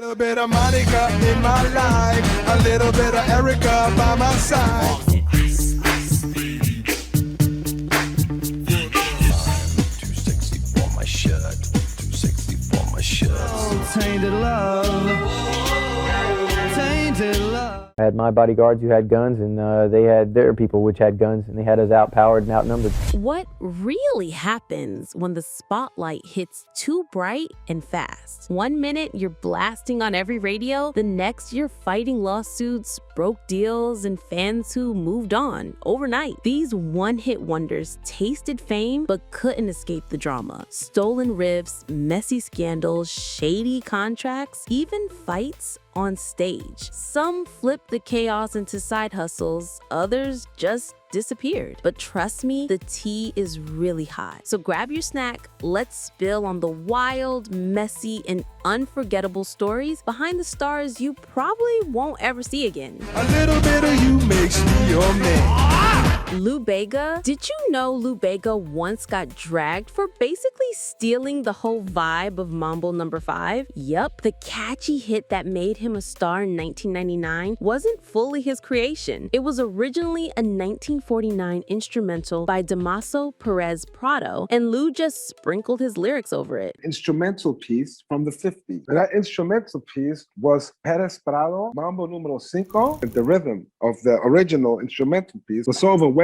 Little bit of Monica in my life, a little bit of Erica by my side. Too sexy for my shirt, too sexy for my shirt. Oh, tainted love, tainted love. I had my bodyguards who had guns, and they had their people which had guns, and they had us outpowered and outnumbered. What really happens when the spotlight hits too bright and fast? 1 minute you're blasting on every radio, the next you're fighting lawsuits, broke deals, and fans who moved on overnight. These one-hit wonders tasted fame but couldn't escape the drama. Stolen riffs, messy scandals, shady contracts, even fights on stage. Some flipped the chaos into side hustles, others just disappeared. But trust me, the tea is really hot. So grab your snack, let's spill on the wild, messy, and unforgettable stories behind the stars you probably won't ever see again. A little bit of you makes me your man. Lou Bega? Did you know Lou Bega once got dragged for basically stealing the whole vibe of Mambo No. 5? Yup, the catchy hit that made him a star in 1999 wasn't fully his creation. It was originally a 1949 instrumental by Damaso Perez Prado, and Lou just sprinkled his lyrics over it. Instrumental piece from the 50s. And that instrumental piece was Perez Prado, Mambo Numero 5. And the rhythm of the original instrumental piece was so overwhelming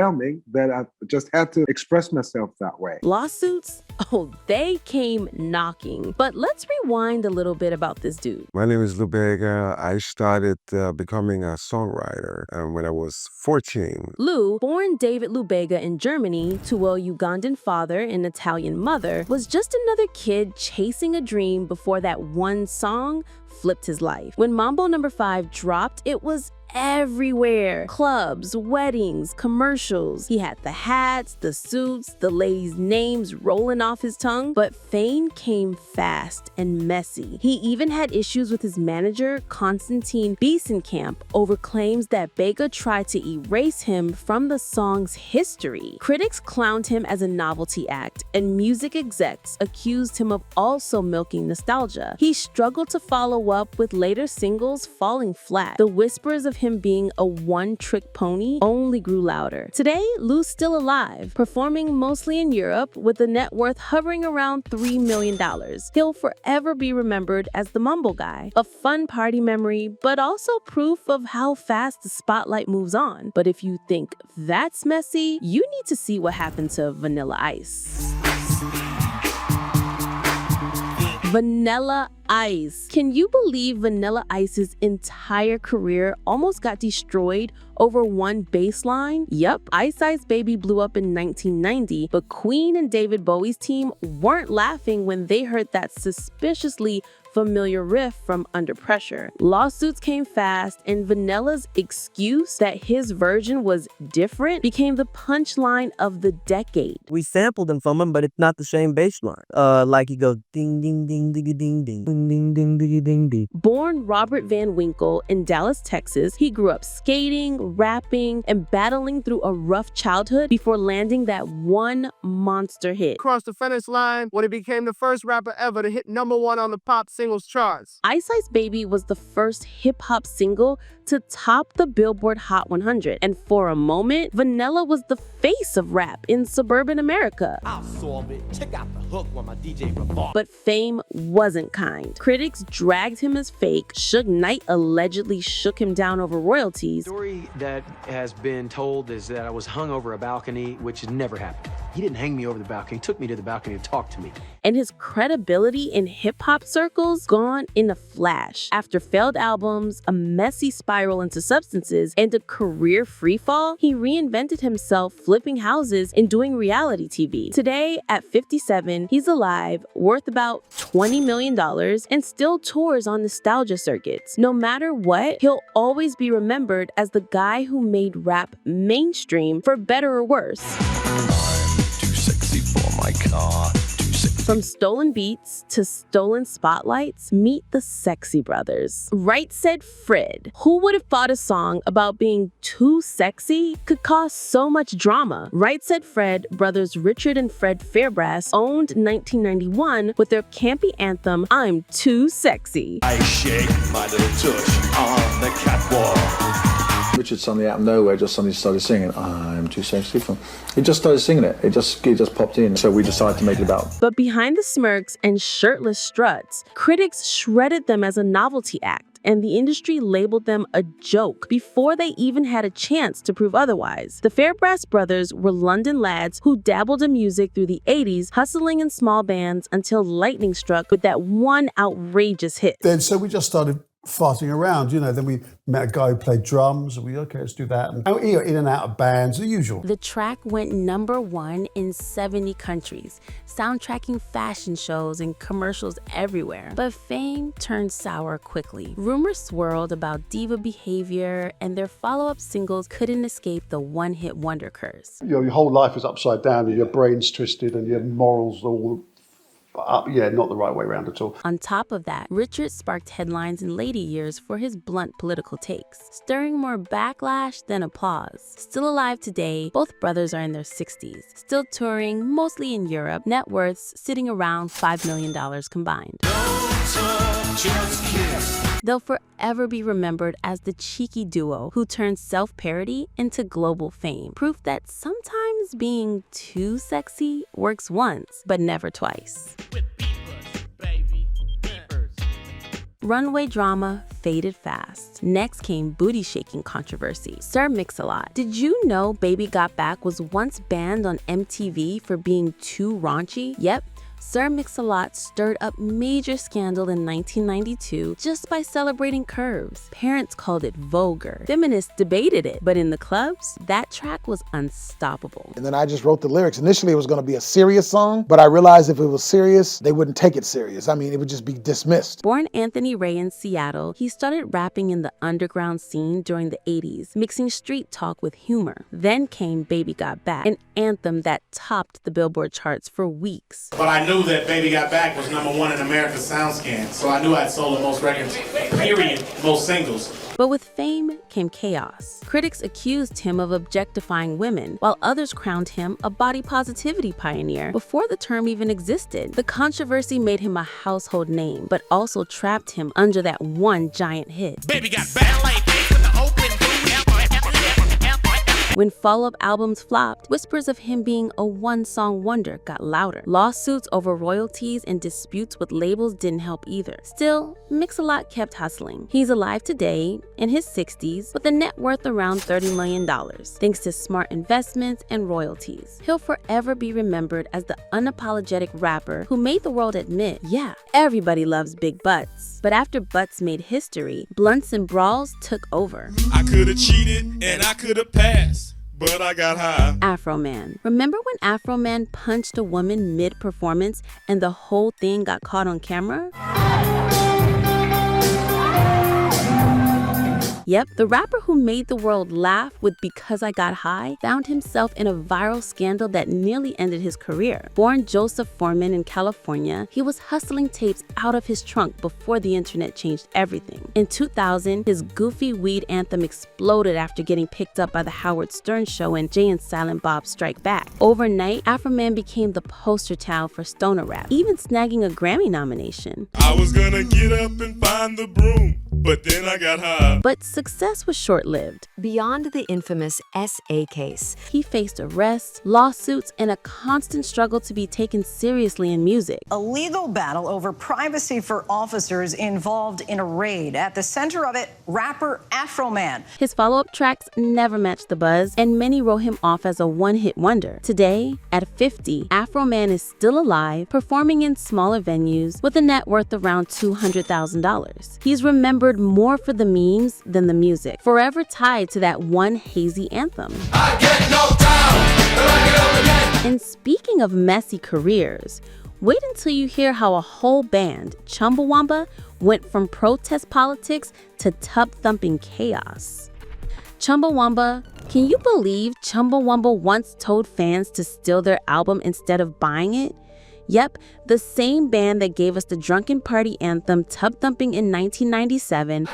that I just had to express myself that way. Lawsuits? Oh, they came knocking. But let's rewind a little bit about this dude. My name is Lou Bega. I started becoming a songwriter when I was 14. Lou, born David Lou Bega in Germany to a Ugandan father and Italian mother, was just another kid chasing a dream before that one song flipped his life. When Mambo No. 5 dropped, it was everywhere. Clubs, weddings, commercials. He had the hats, the suits, the ladies' names rolling off his tongue. But fame came fast and messy. He even had issues with his manager, Konstantin Biesenkamp, over claims that Bega tried to erase him from the song's history. Critics clowned him as a novelty act, and music execs accused him of also milking nostalgia. He struggled to follow up, with later singles falling flat. The whispers of him being a one-trick pony only grew louder. Today, Lou's still alive, performing mostly in Europe with a net worth hovering around $3 million. He'll forever be remembered as the Mumble Guy, a fun party memory, but also proof of how fast the spotlight moves on. But if you think that's messy, you need to see what happened to Vanilla Ice. Vanilla Ice. Can you believe Vanilla Ice's entire career almost got destroyed over one bass line? Yup, Ice Ice Baby blew up in 1990, but Queen and David Bowie's team weren't laughing when they heard that suspiciously familiar riff from Under Pressure. Lawsuits came fast, and Vanilla's excuse that his version was different became the punchline of the decade. We sampled them from him, but it's not the same bass line. Like he goes ding ding ding ding ding ding ding ding ding ding ding. Born Robert Van Winkle in Dallas, Texas, he grew up skating, rapping, and battling through a rough childhood before landing that one monster hit. Crossed the finish line when he became the first rapper ever to hit #1 on the pop singles charts. Ice Ice Baby was the first hip-hop single to top the Billboard Hot 100, and for a moment, Vanilla was the face of rap in suburban America. I'll solve it. Check out the hook when my DJ revolves. But fame wasn't kind. Critics dragged him as fake. Suge Knight allegedly shook him down over royalties. The story that has been told is that I was hung over a balcony, which has never happened. He didn't hang me over the balcony. He took me to the balcony to talk to me. And his credibility in hip-hop circles gone in a flash. After failed albums, a messy spiral into substances, and a career freefall, he reinvented himself, flipping houses and doing reality TV. Today, at 57, he's alive, worth about $20 million, and still tours on nostalgia circuits. No matter what, he'll always be remembered as the guy who made rap mainstream, for better or worse. I'm too sexy for my car, too sexy From stolen beats to stolen spotlights, meet the Sexy Brothers. Right Said Fred. Who would have thought a song about being too sexy could cause so much drama? Right Said Fred, brothers Richard and Fred Fairbrass, owned 1991 with their campy anthem, I'm Too Sexy. I shake my little tush on the catwalk. Richard suddenly out of nowhere just suddenly started singing I'm Too Sexy. He just started singing it. It just popped in. So we decided to make it about. But behind the smirks and shirtless struts, critics shredded them as a novelty act, and the industry labeled them a joke before they even had a chance to prove otherwise. The Fairbrass brothers were London lads who dabbled in music through the 80s, hustling in small bands until lightning struck with that one outrageous hit. Then so we just started farting around, then we met a guy who played drums, and okay, let's do that. And in and out of bands, the usual. The track went #1 in 70 countries, soundtracking fashion shows and commercials everywhere. But fame turned sour quickly. Rumors swirled about diva behavior, and their follow-up singles couldn't escape the one-hit wonder curse. Your whole life is upside down, and your brain's twisted, and your morals all up, not the right way around at all. On top of that, Richard sparked headlines in later years for his blunt political takes, stirring more backlash than applause. Still alive today, both brothers are in their 60s, still touring, mostly in Europe, net worths sitting around $5 million combined. They'll forever be remembered as the cheeky duo who turned self-parody into global fame, proof that sometimes being too sexy works once, but never twice. Runway drama faded fast. Next came booty-shaking controversy. Sir Mix-a-Lot. Did you know Baby Got Back was once banned on MTV for being too raunchy? Yep. Sir Mix-a-Lot stirred up major scandal in 1992 just by celebrating curves. Parents called it vulgar. Feminists debated it, but in the clubs, that track was unstoppable. And then I just wrote the lyrics. Initially, it was going to be a serious song, but I realized if it was serious, they wouldn't take it serious. It would just be dismissed. Born Anthony Ray in Seattle, he started rapping in the underground scene during the 80s, mixing street talk with humor. Then came Baby Got Back, an anthem that topped the Billboard charts for weeks. But I knew that Baby Got Back was #1 in America's SoundScan, so I knew I'd sold the most records, period, most singles. But with fame came chaos. Critics accused him of objectifying women, while others crowned him a body positivity pioneer before the term even existed. The controversy made him a household name, but also trapped him under that one giant hit. Baby Got Back like with the open When follow-up albums flopped, whispers of him being a one-song wonder got louder. Lawsuits over royalties and disputes with labels didn't help either. Still, Mix-a-Lot kept hustling. He's alive today, in his 60s, with a net worth around $30 million, thanks to smart investments and royalties. He'll forever be remembered as the unapologetic rapper who made the world admit, yeah, everybody loves big butts. But after butts made history, blunts and brawls took over. I could have cheated and I could have passed, but I got high. Afroman. Remember when Afroman punched a woman mid-performance and the whole thing got caught on camera? Yep, the rapper who made the world laugh with Because I Got High found himself in a viral scandal that nearly ended his career. Born Joseph Foreman in California, he was hustling tapes out of his trunk before the internet changed everything. In 2000, his goofy weed anthem exploded after getting picked up by the Howard Stern Show and Jay and Silent Bob Strike Back. Overnight, Afroman became the poster child for stoner rap, even snagging a Grammy nomination. I was gonna get up and find the broom, but then I got high. But success was short-lived. Beyond the infamous SA case, he faced arrests, lawsuits, and a constant struggle to be taken seriously in music. A legal battle over privacy for officers involved in a raid. At the center of it, rapper Afroman. His follow-up tracks never matched the buzz, and many wrote him off as a one-hit wonder. Today, at 50, Afroman is still alive, performing in smaller venues with a net worth around $200,000. He's remembered more for the memes than the music, forever tied to that one hazy anthem. I get knocked down, but I get up again. And speaking of messy careers, wait until you hear how a whole band, Chumbawamba, went from protest politics to tub-thumping chaos. Chumbawamba, can you believe Chumbawamba once told fans to steal their album instead of buying it? Yep, the same band that gave us the drunken party anthem Tub Thumping in 1997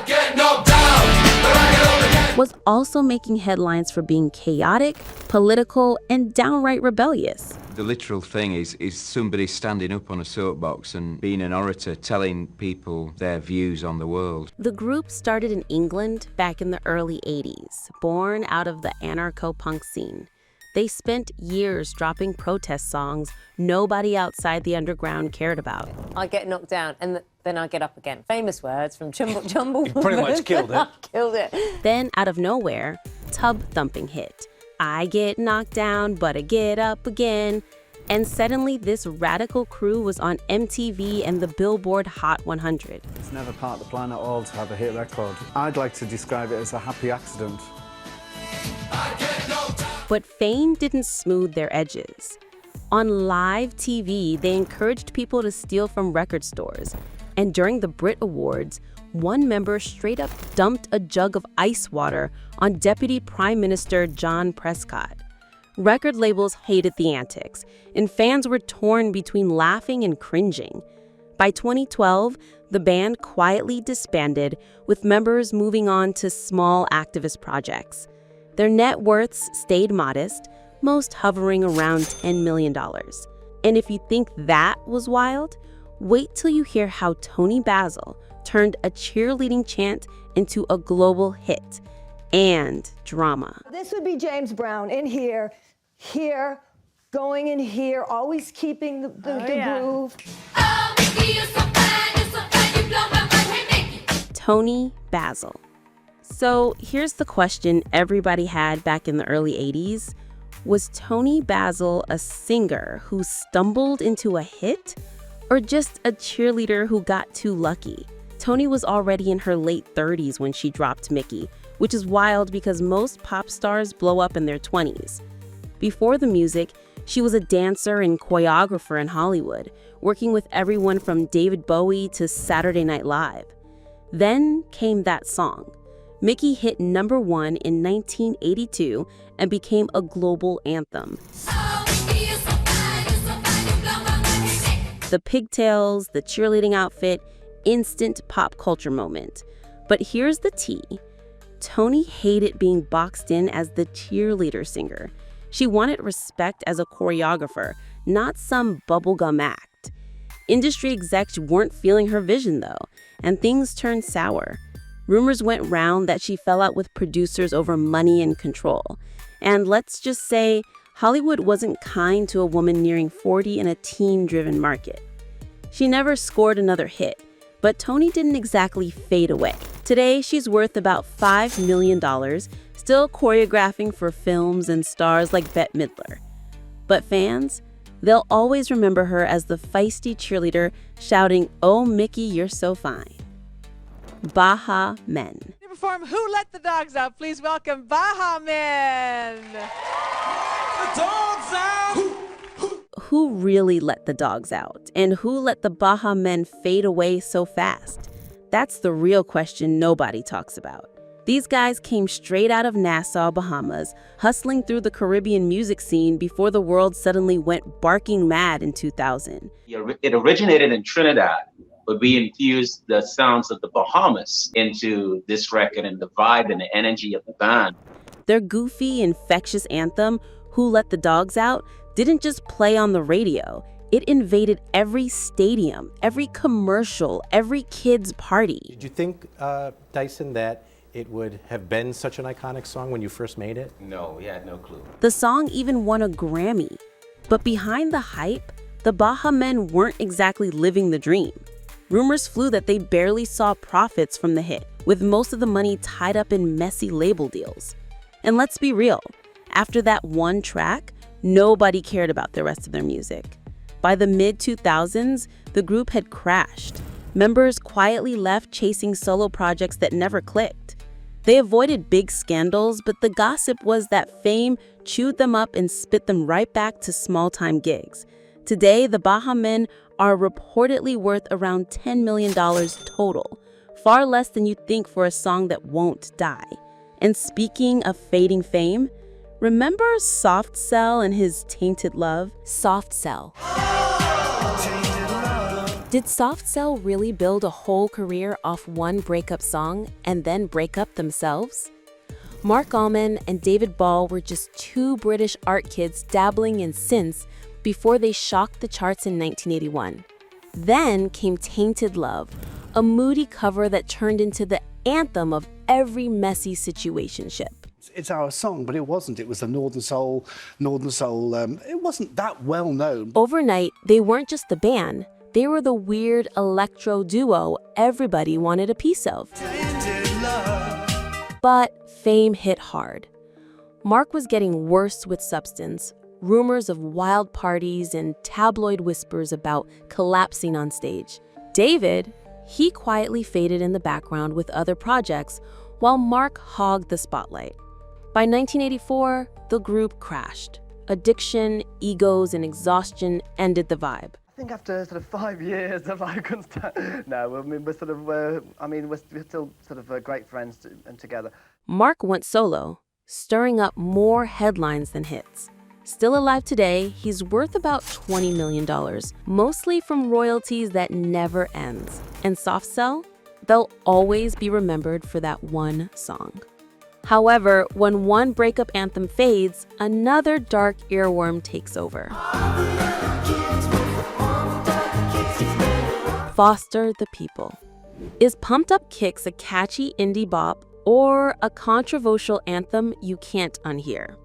was also making headlines for being chaotic, political, and downright rebellious. The literal thing is somebody standing up on a soapbox and being an orator, telling people their views on the world. The group started in England back in the early 80s, born out of the anarcho-punk scene. They spent years dropping protest songs nobody outside the underground cared about. I get knocked down and then I get up again. Famous words from Chumbawamba. You pretty much killed it. Killed it. Then, out of nowhere, Tub Thumping hit. I get knocked down, but I get up again. And suddenly, this radical crew was on MTV and the Billboard Hot 100. It's never part of the plan at all to have a hit record. I'd like to describe it as a happy accident. But fame didn't smooth their edges. On live TV, they encouraged people to steal from record stores. And during the Brit Awards, one member straight up dumped a jug of ice water on Deputy Prime Minister John Prescott. Record labels hated the antics, and fans were torn between laughing and cringing. By 2012, the band quietly disbanded, with members moving on to small activist projects. Their net worths stayed modest, most hovering around $10 million. And if you think that was wild, wait till you hear how Toni Basil turned a cheerleading chant into a global hit and drama. This would be James Brown in here, going in here, always keeping the groove. Toni Basil. So here's the question everybody had back in the early 80s. Was Toni Basil a singer who stumbled into a hit, or just a cheerleader who got too lucky? Toni was already in her late 30s when she dropped Mickey, which is wild because most pop stars blow up in their 20s. Before the music, she was a dancer and choreographer in Hollywood, working with everyone from David Bowie to Saturday Night Live. Then came that song. Mickey hit #1 in 1982 and became a global anthem. The pigtails, the cheerleading outfit, instant pop culture moment. But here's the tea. Toni hated being boxed in as the cheerleader singer. She wanted respect as a choreographer, not some bubblegum act. Industry execs weren't feeling her vision though, and things turned sour. Rumors went round that she fell out with producers over money and control. And let's just say, Hollywood wasn't kind to a woman nearing 40 in a teen-driven market. She never scored another hit, but Toni didn't exactly fade away. Today, she's worth about $5 million, still choreographing for films and stars like Bette Midler. But fans, they'll always remember her as the feisty cheerleader shouting, "Oh, Mickey, you're so fine." Baha Men. To perform Who Let the Dogs Out, please welcome Baha Men. The dogs out. Who really let the dogs out? And who let the Baha Men fade away so fast? That's the real question nobody talks about. These guys came straight out of Nassau, Bahamas, hustling through the Caribbean music scene before the world suddenly went barking mad in 2000. It originated in Trinidad, but we infused the sounds of the Bahamas into this record and the vibe and the energy of the band. Their goofy, infectious anthem, Who Let the Dogs Out, didn't just play on the radio. It invaded every stadium, every commercial, every kid's party. Did you think, Dyson, that it would have been such an iconic song when you first made it? No, we had no clue. The song even won a Grammy. But behind the hype, the Baha Men weren't exactly living the dream. Rumors flew that they barely saw profits from the hit, with most of the money tied up in messy label deals. And let's be real, after that one track, nobody cared about the rest of their music. By the mid-2000s, the group had crashed. Members quietly left chasing solo projects that never clicked. They avoided big scandals, but the gossip was that fame chewed them up and spit them right back to small-time gigs. Today, the Baha Men are reportedly worth around $10 million total, far less than you'd think for a song that won't die. And speaking of fading fame, remember Soft Cell and his Tainted Love? Soft Cell. Did Soft Cell really build a whole career off one breakup song and then break up themselves? Mark Allman and David Ball were just two British art kids dabbling in synths before they shocked the charts in 1981. Then came Tainted Love, a moody cover that turned into the anthem of every messy situationship. It's our song, but it wasn't. It was the Northern Soul. It wasn't that well known. Overnight, they weren't just the band. They were the weird electro duo everybody wanted a piece of. But fame hit hard. Mark was getting worse with substance, rumors of wild parties and tabloid whispers about collapsing on stage. David, he quietly faded in the background with other projects while Mark hogged the spotlight. By 1984, the group crashed. Addiction, egos, and exhaustion ended the vibe. I think after sort of 5 years of I couldn't stand. No, I mean we're sort of we're still sort of great friends and together. Mark went solo, stirring up more headlines than hits. Still alive today, he's worth about $20 million, mostly from royalties that never ends. And Soft Cell, they'll always be remembered for that one song. However, when one breakup anthem fades, another dark earworm takes over. Foster the People. Is Pumped Up Kicks a catchy indie bop or a controversial anthem you can't unhear?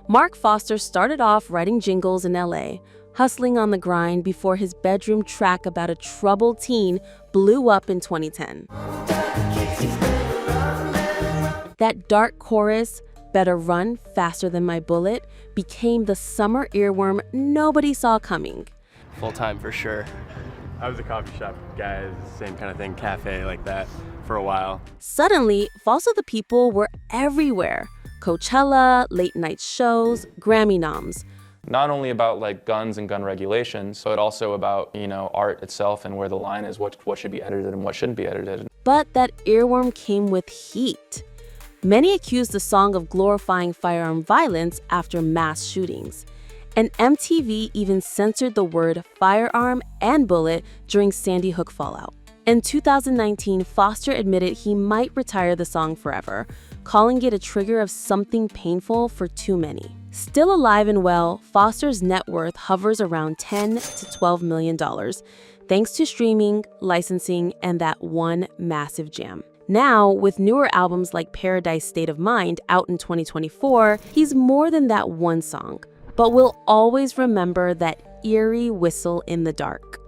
Mark Foster started off writing jingles in LA, hustling on the grind before his bedroom track about a troubled teen blew up in 2010. That dark chorus, "Better Run Faster Than My Bullet," became the summer earworm nobody saw coming. Full time for sure. I was a coffee shop guy, same kind of thing, cafe like that for a while. Suddenly, Foster the People were everywhere. Coachella, late night shows, Grammy noms. Not only about like guns and gun regulations, but also about, art itself and where the line is, what should be edited and what shouldn't be edited. But that earworm came with heat. Many accused the song of glorifying firearm violence after mass shootings. And MTV even censored the word firearm and bullet during Sandy Hook fallout. In 2019, Foster admitted he might retire the song forever, calling it a trigger of something painful for too many. Still alive and well, Foster's net worth hovers around $10 to $12 million, thanks to streaming, licensing, and that one massive jam. Now, with newer albums like Paradise State of Mind out in 2024, he's more than that one song, but we'll always remember that eerie whistle in the dark.